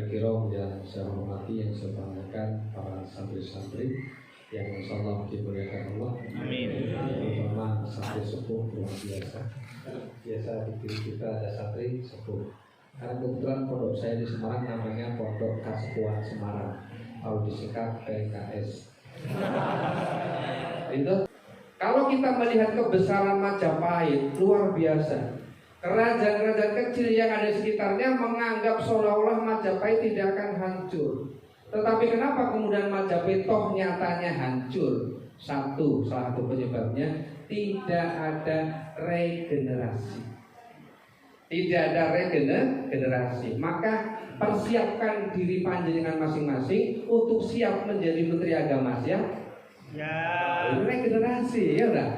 Kira yang saya hormati, yang saya banggakan para santri-santri yang insyaallah dimuliakan Allah. Amin. Terutama santri sepuh luar biasa. Biasa di diri kita ada santri sepuh. Karena kebetulan pondok saya di Semarang namanya Pondok Kasepuhan Semarang. Kalau disingkat PKS. Itu kalau kita melihat kebesaran Majapahit luar biasa. Kerajaan-kerajaan kecil yang ada di sekitarnya menganggap seolah-olah Majapahit tidak akan hancur. Tetapi kenapa kemudian Majapahit toh nyatanya hancur? Salah satu penyebabnya tidak ada regenerasi. Tidak ada regenerasi. Maka persiapkan diri panjenengan masing-masing untuk siap menjadi Menteri Agama, siap? Ya. Regenerasi, ya udah.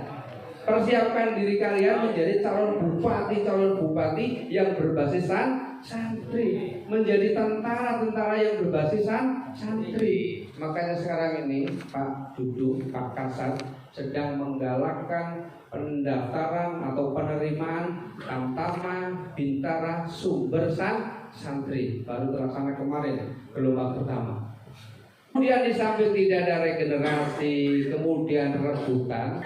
Persiapkan diri kalian menjadi calon bupati yang berbasis santri, menjadi tentara yang berbasis santri. Makanya sekarang ini Pak Dudu, Pak Kasat sedang menggalakkan pendaftaran atau penerimaan Tamtama, Bintara, Sumber santri baru terlaksana kemarin gelombang pertama. Kemudian di samping tidak ada regenerasi, kemudian rebutan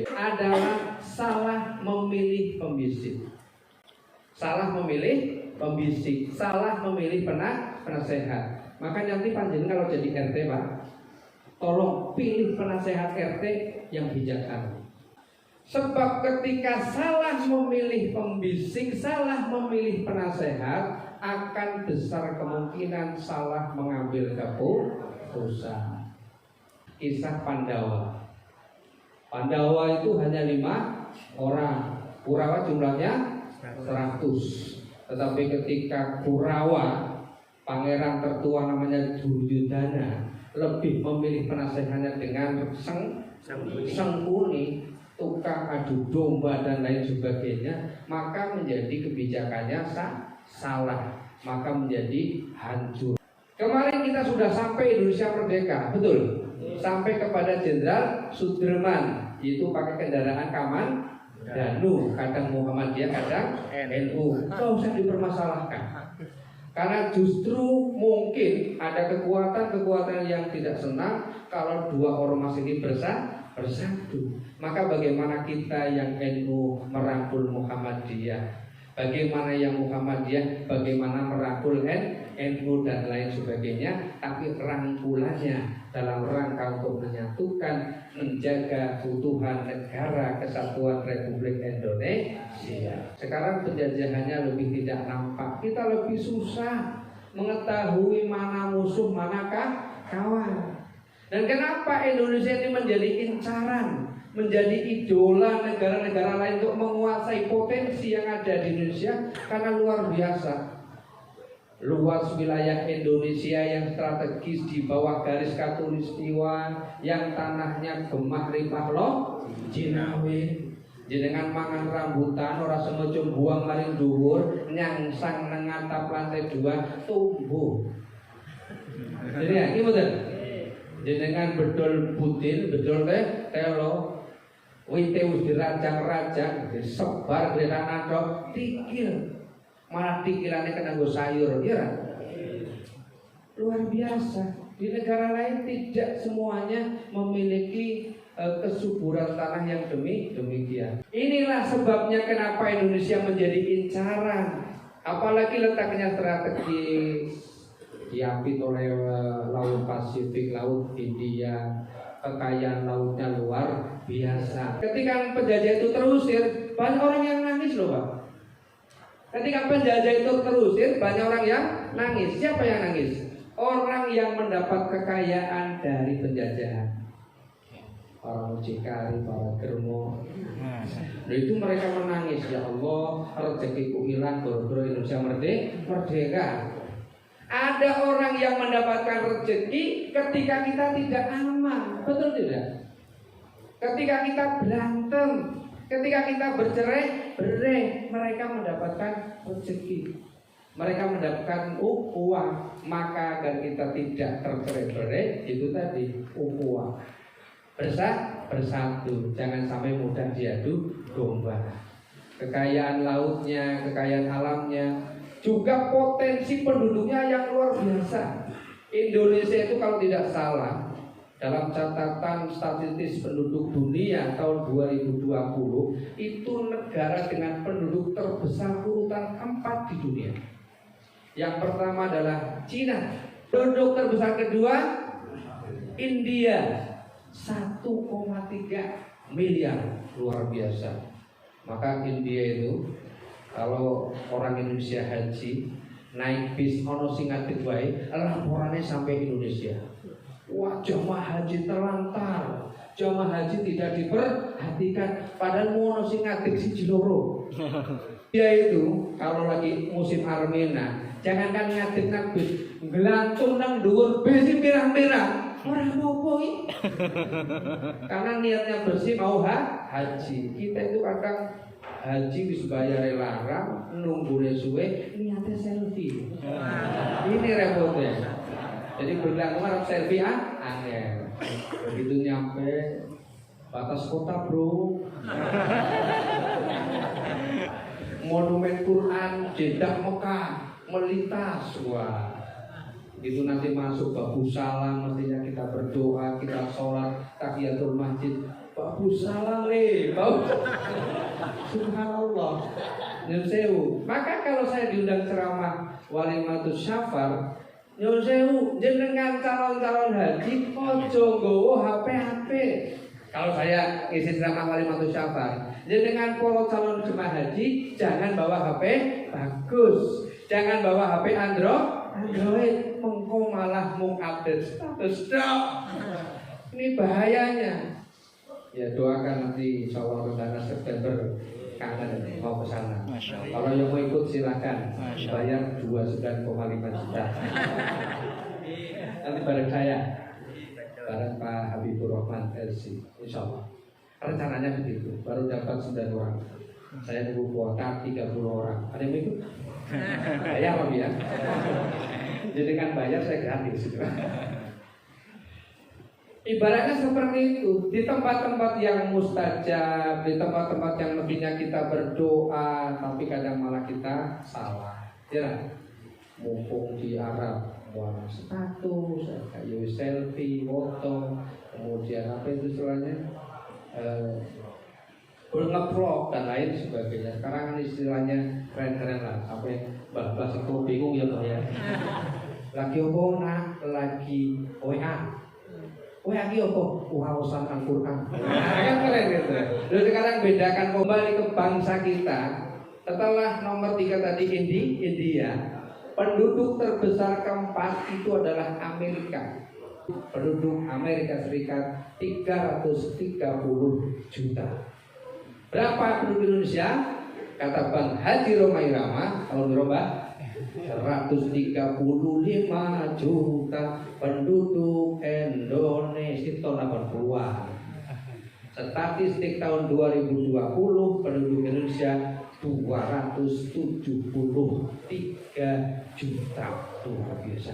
adalah salah memilih pembisik. Salah memilih pembisik, salah memilih penasehat. Maka nanti panjenengan kalau jadi RT, Pak, tolong pilih penasehat RT yang bijaksana. Sebab ketika salah memilih pembisik, salah memilih penasehat, akan besar kemungkinan salah mengambil keputusan. Kisah Pandawa. Pandawa itu hanya 5 orang. Kurawa jumlahnya 100. Tetapi ketika Kurawa, pangeran tertua namanya Duryudana, lebih memilih penasehatnya dengan Sengkuni, tukang adu domba dan lain sebagainya, maka menjadi kebijakannya salah, maka menjadi hancur. Kemarin kita sudah sampai Indonesia merdeka, betul? Sampai kepada Jenderal Sudirman, itu pakai kendaraan Kaman Danu, kadang Muhammadiyah, kadang NU. Nggak usah dipermasalahkan. Karena justru mungkin ada kekuatan yang tidak senang kalau dua ormas ini bersatu. Maka bagaimana kita yang NU merangkul Muhammadiyah? Bagaimana yang Muhammadiyah, bagaimana merangkul NU dan lain sebagainya. Tapi rangkulannya dalam rangka untuk menyatukan, menjaga keutuhan negara kesatuan Republik Indonesia. Sekarang penjajahannya lebih tidak nampak. Kita lebih susah mengetahui mana musuh, manakah kawan. Dan kenapa Indonesia ini menjadi incaran, menjadi idola negara-negara lain untuk menguasai potensi yang ada di Indonesia? Karena luar biasa luas wilayah Indonesia yang strategis di bawah garis khatulistiwa, yang tanahnya gemah ripah loh Jinawe. Jenengan mangan rambutan ora semojo buang maring dhuwur, nyangsang nang atap lantai 2 tumbuh. Jadi ya, iki mboten. Jenengan bedol budin, bedol telo, wite wis dirajang-rajang, disebar gledanan tok, tikil. Malah tikilane kena nggo sayur, ya. Luar biasa. Di negara lain tidak semuanya memiliki kesuburan tanah yang demikian. Inilah sebabnya kenapa Indonesia menjadi incaran, apalagi letaknya strategis, diapit oleh Laut Pasifik, Laut Hindia, kekayaan lautnya luar biasa. Ketika penjajah itu terusir, banyak orang yang nangis loh, Pak. Ketika penjajah itu terusir, banyak orang yang nangis. Siapa yang nangis? Orang yang mendapat kekayaan dari penjajahan. Para mucikari, para germo. Nah, itu mereka menangis, ya Allah, rezekiku hilang gara-gara Indonesia merdeka. Ada orang yang mendapatkan rezeki ketika kita tidak aman, betul tidak? Ketika kita berantem, ketika kita bercerai-berai, mereka mendapatkan rezeki, mereka mendapatkan uang. Maka agar kita tidak tercerai-berai, itu tadi uang. Bersatu, jangan sampai mudah diadu domba. kekayaan lautnya, kekayaan alamnya, juga potensi penduduknya yang luar biasa. Indonesia itu kalau tidak salah dalam catatan statistik penduduk dunia tahun 2020 itu negara dengan penduduk terbesar urutan 4 di dunia. Yang pertama adalah Cina, penduduk terbesar kedua India 1,3 miliar, luar biasa. Maka India itu kalau orang Indonesia haji naik bis ono sing ngadeg wae laporannya sampai Indonesia. Wah, jamaah haji terlantar, jamaah haji tidak diperhatikan, padahal ono sing ngadeg siji loro. Dia itu kalau lagi musim armena, jangankan ngadeg nang bis, nglantung nang dhuwur bis pirang-pirang. Ora apa-apa iki. Karena niatnya bersih mau haji. Kita itu kadang haji wis bayar larang, nunggune suwe, niatnya selfie. Ini repotnya. Jadi bilang harap selfie angel. Begitu nyampe batas kota, bro. Monumen Quran, Jeddah Mekah melintas. Wah. Itu nanti masuk babu salam, mestinya kita berdoa, kita sholat, tahiyatul masjid. Babu salam subhanallah. Nyun sewu. Maka kalau saya diundang ceramah Walimatus Syafar, nyun sewu, jenengan calon-calon haji ojo nggowo HP. Kalau saya ngisi ceramah Walimatus Syafar, jenengan para calon jemaah haji jangan bawa HP bagus, jangan bawa HP Android, mengko malah mengupdate status dok. Ini bahayanya. Ya doakan nanti insya Allah rencana September kangen mau ke sana. Kalau yang mau ikut silakan, bayar 29,5 juta. Nanti bareng saya, bareng Pak Habibur Rahman LC, insya Allah. Rencananya begitu, baru dapat 9 orang. Saya nunggu kuota 30 orang. Ada yang mau ikut? Bayar ya. Jadi kan bayar saya gratis. Ibaratnya seperti itu. Di tempat-tempat yang mustajab, di tempat-tempat yang lebihnya kita berdoa, tapi kadang malah kita salah. Ya, mumpung di Arab, wah status, kayak selfie, foto, kemudian apa itu istilahnya, nge-vlog dan lain sebagainya. Sekarang kan istilahnya keren-keren lah. Apa yang bahas itu bingung ya Pak ya. Lagi apa nak? Lagi WA. WA lagi apa? Urusan Al-Quran. Kan keren gitu. Lalu sekarang bedakan kembali ke bangsa kita. Setelah nomor 3 tadi India, penduduk terbesar keempat itu adalah Amerika. Penduduk Amerika Serikat 330 juta. Berapa penduduk Indonesia? Kata Bang Haji Romai Rama, tahun berapa? 135 juta penduduk Indonesia tahun 80-an. Statistik tahun 2020 penduduk Indonesia 273 juta. Luar biasa.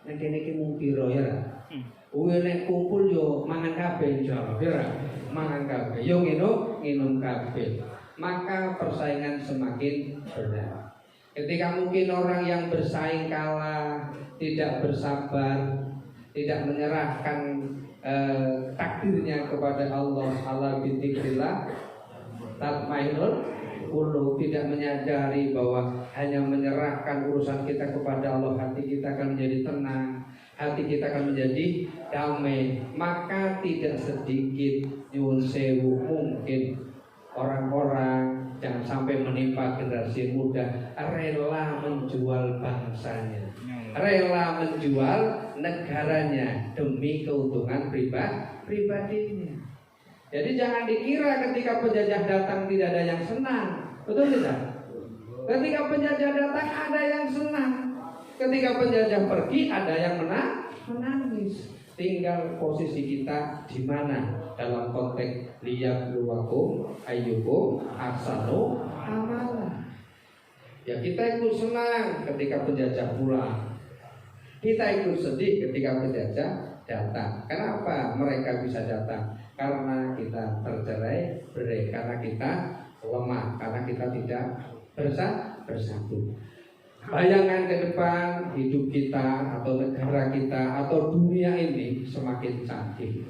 Nek kene iki mung pira ya. Kuwi nek kumpul yo mangan kabeh insyaallah ya. Mangan kabeh yo nginum kabeh. Maka persaingan semakin berat. Ketika mungkin orang yang bersaing kalah, tidak bersabar, tidak menyerahkan takdirnya kepada Allah, ala bidzikrillah tatmainnul qulub, tidak menyadari bahwa hanya menyerahkan urusan kita kepada Allah, hati kita akan menjadi tenang, hati kita akan menjadi damai. Maka tidak sedikit nyuwun sewu mungkin orang-orang, jangan sampai menimpa generasi muda, rela menjual bangsanya, rela menjual negaranya demi keuntungan pribadinya. Jadi jangan dikira ketika penjajah datang tidak ada yang senang, betul tidak? Ketika penjajah datang ada yang senang, ketika penjajah pergi ada yang menangis. Tinggal posisi kita di mana dalam konteks liyabluwakum ayyukum ahsanu amala. Ya kita ikut senang ketika penjajah pulang, kita ikut sedih ketika penjajah datang. Kenapa mereka bisa datang? karena kita tercerai berai, karena kita lemah, karena kita tidak bersatu. Bayangan ke depan hidup kita atau negara kita atau dunia ini semakin canggih,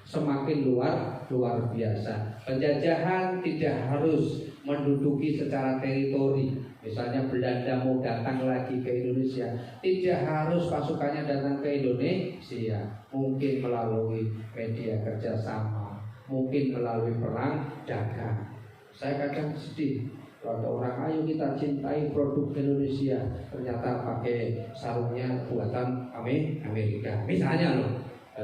semakin luar biasa. Penjajahan tidak harus menduduki secara teritori. Misalnya Belanda mau datang lagi ke Indonesia, tidak harus pasukannya datang ke Indonesia. Mungkin melalui media kerjasama, mungkin melalui perang dagang. Saya kadang sedih kalau ada orang, ayo kita cintai produk Indonesia, ternyata pakai sarungnya buatan Amerika. Misalnya loh,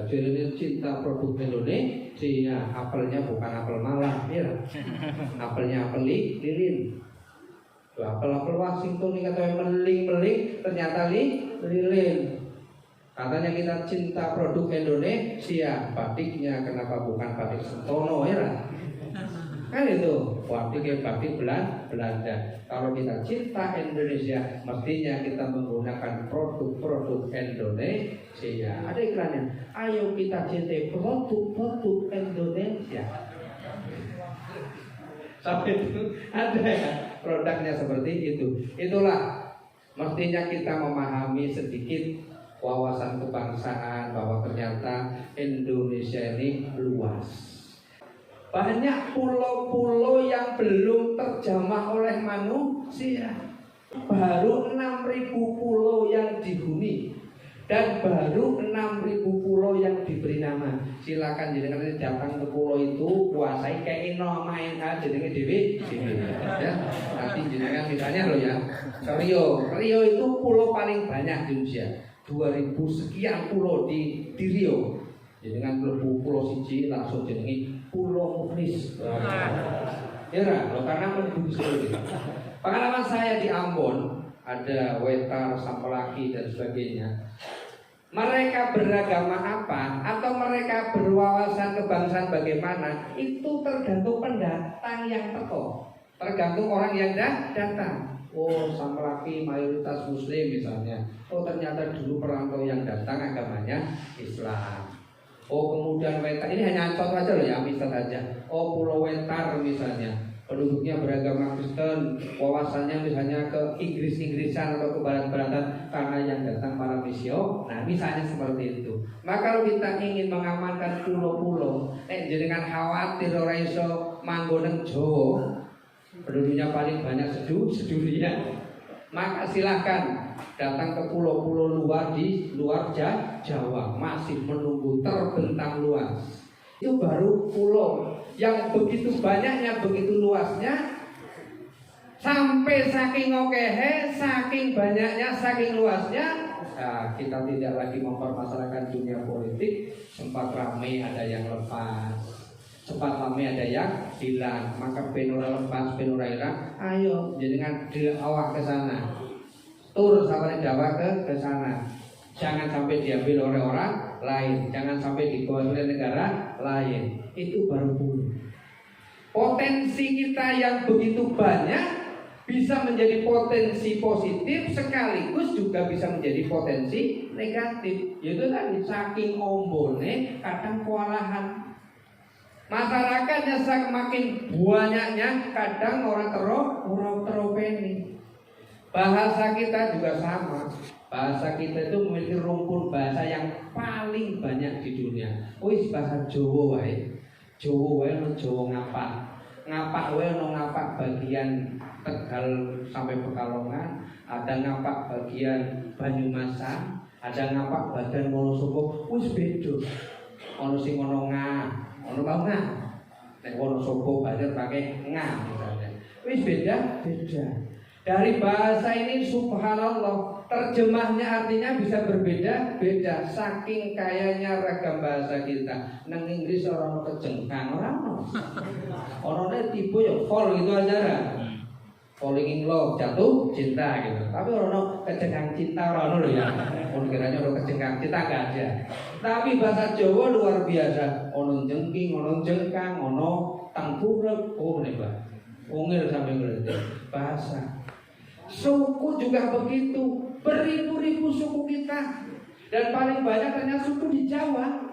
jadi cinta produk Indonesia, apelnya bukan apel Malang, ya. Apelnya apel lilin. Apel Washington ini katanya meling, ternyata lilin. Katanya kita cinta produk Indonesia, batiknya kenapa bukan batik Sentono, ya? Kan itu batik Belanda. Kalau kita cinta Indonesia, mestinya kita menggunakan produk-produk Indonesia. Ada iklannya, ayo kita cintai produk Indonesia. Sampai itu ada ya produknya seperti itu. Itulah mestinya kita memahami sedikit wawasan kebangsaan bahwa ternyata Indonesia ini luas. Banyak pulau-pulau yang belum terjamah oleh manusia. Baru 6.000 pulau yang dihuni dan baru 6.000 pulau yang diberi nama. Silakan jenengan datang ke pulau itu, kuasai kayak main aja jenengan dewi. Ya, nanti jenengan misalnya loh ya, Rio itu pulau paling banyak di Indonesia. 2.000 sekian pulau di Rio. Jenengan pulau siji langsung jenengi Pulau Muklis. Ya, karena mendung sekali. Pengalaman saya di Ambon, ada Wetar, Sampelaki dan sebagainya. Mereka beragama apa atau mereka berwawasan kebangsaan bagaimana, itu tergantung pendatang yang teko, tergantung orang yang datang. Oh, Sampelaki mayoritas Muslim misalnya. Oh, ternyata dulu perantau yang datang agamanya Islam. Oh, kemudian Wetar, ini hanya contoh aja loh ya, misal saja. Oh, Pulau Wetar misalnya, penduduknya beragama Kristen, wawasannya misalnya ke Inggris-Inggrisan atau ke Barat-Baratan karena yang datang para misio. Nah, misalnya seperti itu. Maka kalau kita ingin mengamankan pulau-pulau, jangan khawatir ora iso manggon Jawa. Penduduknya paling banyak sedunia. Maka silahkan datang ke pulau-pulau luar di luar Jawa, masih menunggu terbentang luas. Itu baru pulau yang begitu banyaknya, begitu luasnya, sampai saking okehe, saking banyaknya, saking luasnya. Nah, kita tidak lagi mempermasalahkan dunia politik. Sempat ramai ada yang lepas, sempat ramai ada yang hilang. Maka penura lepas, penura hilang, ayo jenengan awak ke sana. Tur sampai dakwah ke sana. Jangan sampai diambil oleh orang lain, jangan sampai dikuasai oleh negara lain. Itu baru puluh. Potensi kita yang begitu banyak bisa menjadi potensi positif, sekaligus juga bisa menjadi potensi negatif. Yaitu tadi saking ombone kadang kewalahan. Masyarakatnya semakin banyaknya kadang orang teropeni. Bahasa kita juga sama. Bahasa kita itu memiliki rumpun bahasa yang paling banyak di dunia. Wis bahasa Jawa wae. Jawa wae no Jawa ngapak. Ngapak wae no ngapak bagian Tegal sampai Pekalongan, ada ngapak bagian Banyumasan, ada ngapak bagian Wonosobo. Wis beda. Ono sing ono ngah, ono mau ngah. Nek Wonosobo banjur pakai ngah misalnya. Wis beda. Dari bahasa ini subhanallah, terjemahnya artinya bisa berbeda-beda. Saking kayanya ragam bahasa kita. Nang Inggris orang kejengkang orang. Orangnya tipe ya fall gitu aja. Falling in love, jatuh cinta gitu. Tapi orang kejengkang cinta orang loh ya. Orang kiranya orang kejengkang cinta enggak ada. Tapi bahasa Jawa luar biasa. Ono jengking, ono jengkang, ono tangkurep. Oh nih Pak. Ungil sampai ngerti bahasa. Suku juga begitu, beribu-ribu suku kita. Dan paling banyak ternyata suku di Jawa.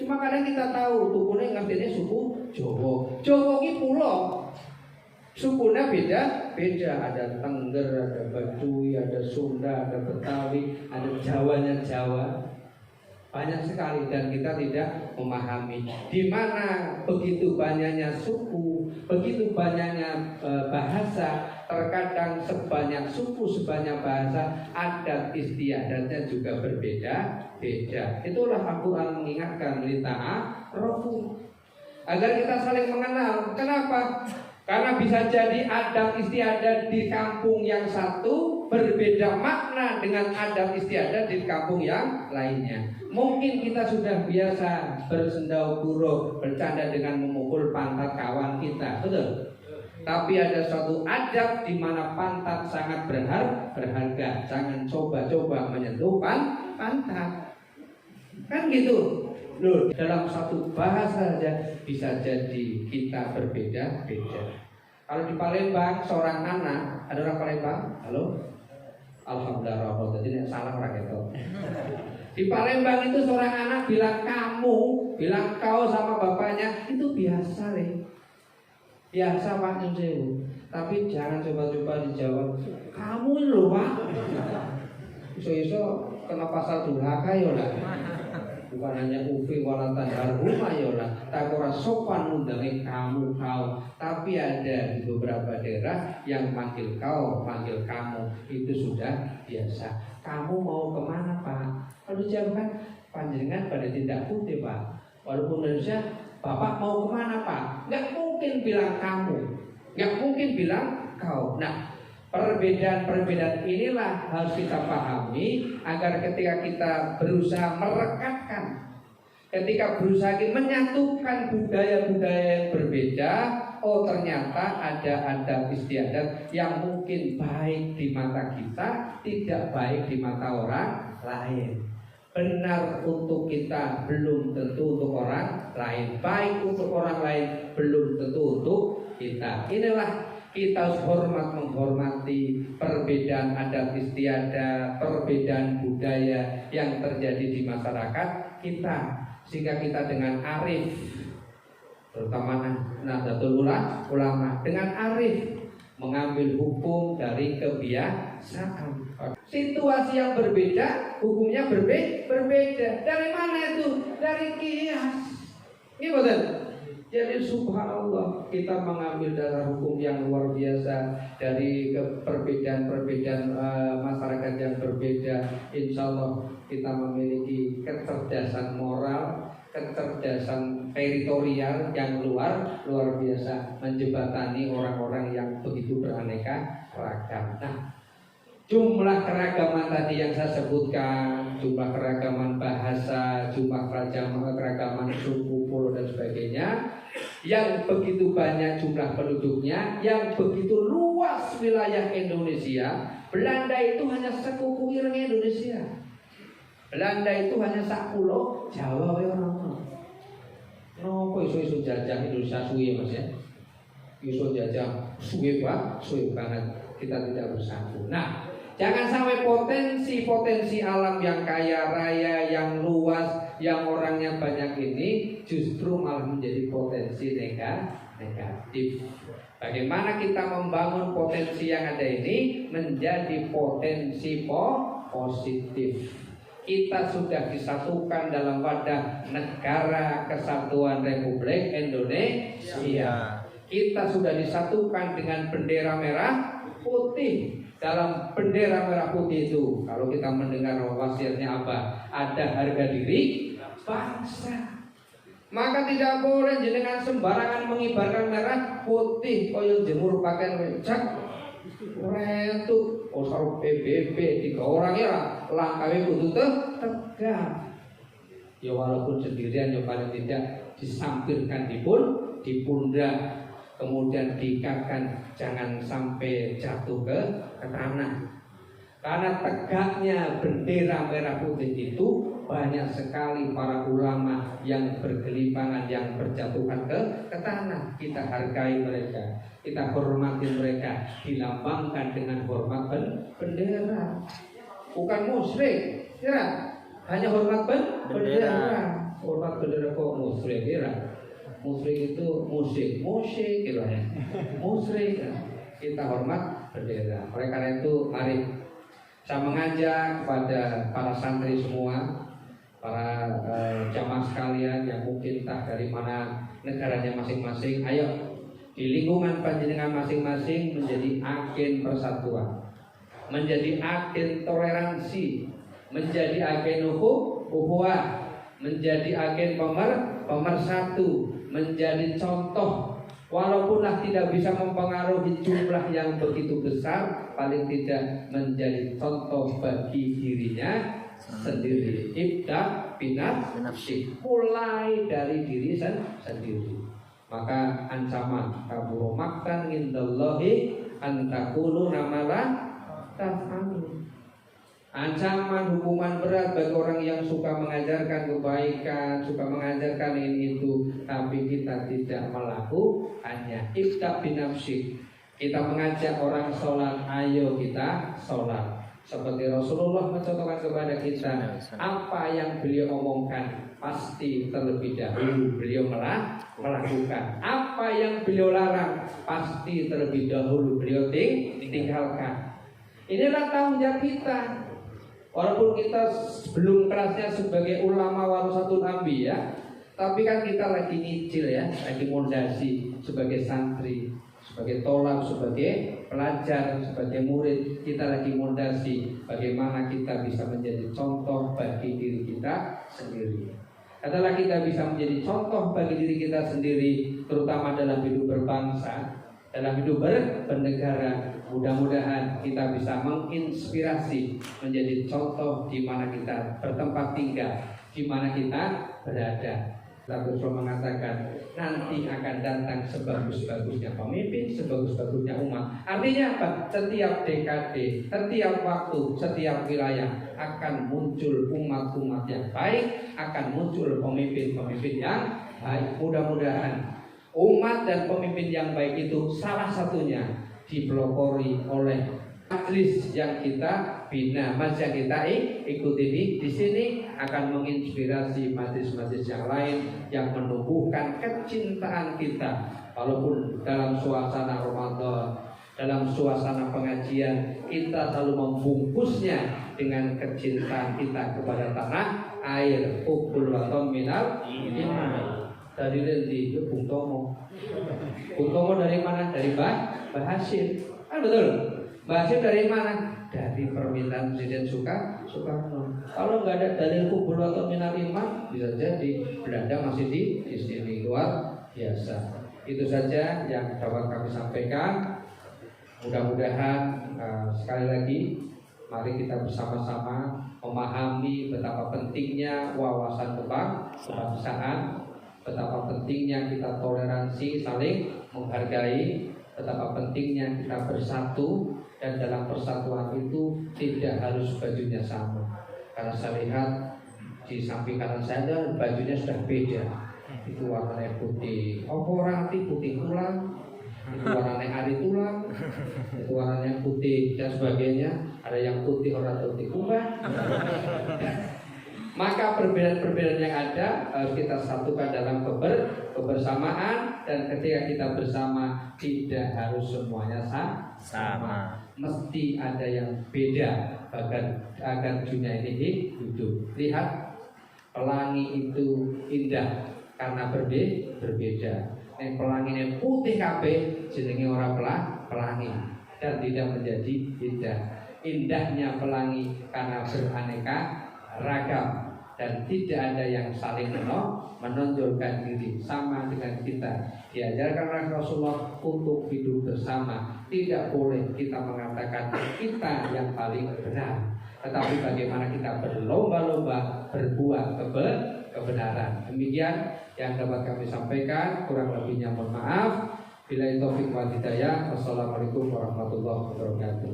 Cuma kadang kita tahu tukune ngertine suku Jawa. Jawa ki pulo. Sukunya beda-beda, ada Tengger, ada Baduy, ada Sunda, ada Betawi, ada Jawanya Jawa. Banyak sekali dan kita tidak memahami di mana begitu banyaknya suku, begitu banyaknya bahasa. Terkadang sebanyak suku, sebanyak bahasa, adat istiadatnya juga berbeda-beda. Itulah Al-Quran mengingatkan lita'arofu, agar kita saling mengenal. Kenapa? Karena bisa jadi adat istiadat di kampung yang satu berbeda makna dengan adat istiadat di kampung yang lainnya. Mungkin kita sudah biasa bersendau gurau, bercanda dengan memukul pantat kawan kita, betul? Tapi ada suatu adat di mana pantat sangat berharga. Jangan coba-coba menyentuh pantat. Kan gitu. Loh, dalam satu bahasa saja bisa jadi kita berbeda-beda. Kalau di Palembang seorang anak, ada orang Palembang? Halo? Alhamdulillah, jadi salah orang itu. Di Palembang itu seorang anak bilang kamu, bilang kau sama bapaknya, itu biasa deh. Biasa Pak Nyunsewu. Tapi jangan coba-coba dijawab kamu loh Pak. Iso-iso kena pasal durhaka ya lah. Bukan hanya ufi walatan harhuma ya lah. Tak ora sopan ngundangi kamu kau. Tapi ada di beberapa daerah yang panggil kau, panggil kamu, itu sudah biasa. Kamu mau kemana Pak? Kalau dijawab kan panjenengan pada tindak putih Pak. Walaupun Indonesia, Bapak mau kemana Pak? Nggak mungkin bilang kamu, nggak mungkin bilang kau. Nah, perbedaan-perbedaan inilah harus kita pahami agar ketika kita berusaha merekatkan, ketika berusaha menyatukan budaya-budaya yang berbeda, oh ternyata ada adat istiadat yang mungkin baik di mata kita, tidak baik di mata orang lain. Benar untuk kita belum tentu untuk orang lain. Baik untuk orang lain belum tentu untuk kita. Inilah kita harus menghormati perbedaan adat istiadat, perbedaan budaya yang terjadi di masyarakat kita, sehingga kita dengan arif, terutama Nahdlatul Ulama, dengan arif mengambil hukum dari kebiasaan. Situasi yang berbeda, hukumnya berbeda. Dari mana itu? Dari kias. Ini betul. Jadi subhanallah, kita mengambil dasar hukum yang luar biasa dari perbedaan-perbedaan masyarakat yang berbeda. Insya Allah kita memiliki kecerdasan moral, kecerdasan teritorial yang luar biasa, menjembatani orang-orang yang begitu beraneka ragam. Nah, jumlah keragaman tadi yang saya sebutkan, jumlah keragaman bahasa, jumlah keragaman suku, pulau dan sebagainya, yang begitu banyak jumlah penduduknya, yang begitu luas wilayah Indonesia. Belanda itu hanya sekuku ireng Indonesia. Belanda itu hanya sak pulau Jawa wae orang. Nopo iso jajah Indonesia suwe Mas ya. Iso jajah suwe banget. Kita tidak bersatu. Nah, jangan sampai potensi alam yang kaya raya, yang luas, yang orangnya banyak ini justru malah menjadi potensi negatif. Bagaimana kita membangun potensi yang ada ini menjadi potensi positif. Kita sudah disatukan dalam wadah Negara Kesatuan Republik Indonesia. Kita sudah disatukan dengan bendera merah putih. Dalam bendera merah putih itu, kalau kita mendengar wasiatnya apa? Ada harga diri bangsa. Maka tidak boleh jenengan sembarangan mengibarkan merah putih koyo jemur pakaian cak rentuk osar PBB 3 orang ya langkahnya kudu tegak. Ya walaupun sendirian ya paling tidak disampirkan di pundak, kemudian diikatkan, jangan sampai jatuh ke tanah. Karena tegaknya bendera merah putih itu banyak sekali para ulama yang bergelimpangan, yang berjatuhan ke tanah. Kita hargai mereka, kita hormati mereka, dilambangkan dengan hormat bendera. Bukan musyrik, ya, hanya hormat bendera. hormat bendera kok musyrik kira. Musyrik itu musik kira ya. Musyrik kita hormat bendera. Oleh karena itu mari saya mengajak kepada para santri semua, para jamaah sekalian yang mungkin tak dari mana negaranya masing-masing, ayo di lingkungan panjenengan masing-masing menjadi agen persatuan, menjadi agen toleransi, menjadi agen ukhuwah, menjadi agen pemersatu, menjadi contoh. Walaupunlah tidak bisa mempengaruhi jumlah yang begitu besar, paling tidak menjadi contoh bagi dirinya sendiri. Ibda binafsi, mulai dari diri sendiri. Maka ancaman kabur maktan indallahi antakulu namala taf'alu. Ancaman hukuman berat bagi orang yang suka mengajarkan kebaikan, suka mengajarkan ini itu, tapi kita tidak melakukannya. Ibda binafsi. Kita mengajak orang sholat, ayo kita sholat. Seperti Rasulullah mencontohkan kepada kita, apa yang beliau omongkan pasti terlebih dahulu beliau melakukan. Apa yang beliau larang pasti terlebih dahulu beliau tinggalkan. Inilah tanggung jawab kita. Walaupun kita belum kerasnya sebagai ulama warasatul anbiya, tapi kan kita lagi nyicil ya, lagi mondasi sebagai santri, sebagai tolak, sebagai pelajar, sebagai murid. Kita lagi mondasi bagaimana kita bisa menjadi contoh bagi diri kita sendiri. Adalah kita bisa menjadi contoh bagi diri kita sendiri, terutama dalam hidup berbangsa, dalam hidup bernegara. Mudah-mudahan kita bisa menginspirasi, menjadi contoh di mana kita bertempat tinggal, di mana kita berada. Rasulullah mengatakan nanti akan datang sebagus-bagusnya pemimpin, sebagus-bagusnya umat. Artinya apa? Setiap dekade, setiap waktu, setiap wilayah akan muncul umat-umat yang baik, akan muncul pemimpin-pemimpin yang baik. Mudah-mudahan umat dan pemimpin yang baik itu salah satunya dipelopori oleh majelis yang kita bina, majelis yang kita ikuti di sini akan menginspirasi majelis-majelis yang lain yang menumbuhkan kecintaan kita. Walaupun dalam suasana Ramadan, dalam suasana pengajian, kita selalu membungkusnya dengan kecintaan kita kepada tanah air. Ukul waton minal iman. Dari Rendi itu Bung Tomo. Bung Tomo dari mana? Dari Mbah Hasyim. Kan betul? Mbah Hasyim dari mana? Dari permintaan Presiden Soekarno. Kalau nggak ada dalil kubur atau minal iman, bisa jadi Belanda masih di sini. Luar biasa. Itu saja yang dapat kami sampaikan. Mudah-mudahan sekali lagi mari kita bersama-sama memahami betapa pentingnya wawasan kebangsaan, betapa pentingnya kita toleransi, saling menghargai, betapa pentingnya kita bersatu, dan dalam persatuan itu tidak harus bajunya sama. Karena saya lihat di samping kanan saya bajunya sudah beda. Itu warnanya putih, orangti putih tulang, itu warnanya ari tulang, itu warnanya putih dan sebagainya. Ada yang putih orang putih kubah. Maka perbedaan-perbedaan yang ada harus kita satukan dalam kebersamaan, dan ketika kita bersama tidak harus semuanya sama. Mesti ada yang beda agar dunia ini hidup. Lihat, pelangi itu indah karena berbeda. Yang pelangi ini putih kabeh jenenge ora pelangi dan tidak menjadi indah. Indahnya pelangi karena beraneka ragam dan tidak ada yang saling menonjolkan diri. Sama dengan kita diajarkan oleh Rasulullah untuk hidup bersama. Tidak boleh kita mengatakan kita yang paling benar, tetapi bagaimana kita berlomba-lomba berbuat kebenaran. Demikian yang dapat kami sampaikan, kurang lebihnya mohon maaf. Billahi taufiq wal hidayah. Wassalamualaikum warahmatullahi wabarakatuh.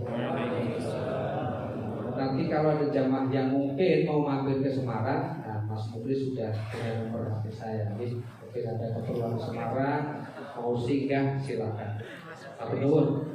Nanti kalau ada jamaah yang mungkin mau mampir ke Semarang, nah Mas Muklis sudah punya nomor HP saya. Mungkin ada keperluan Semarang, mau singgah silakan. Satu nuwun.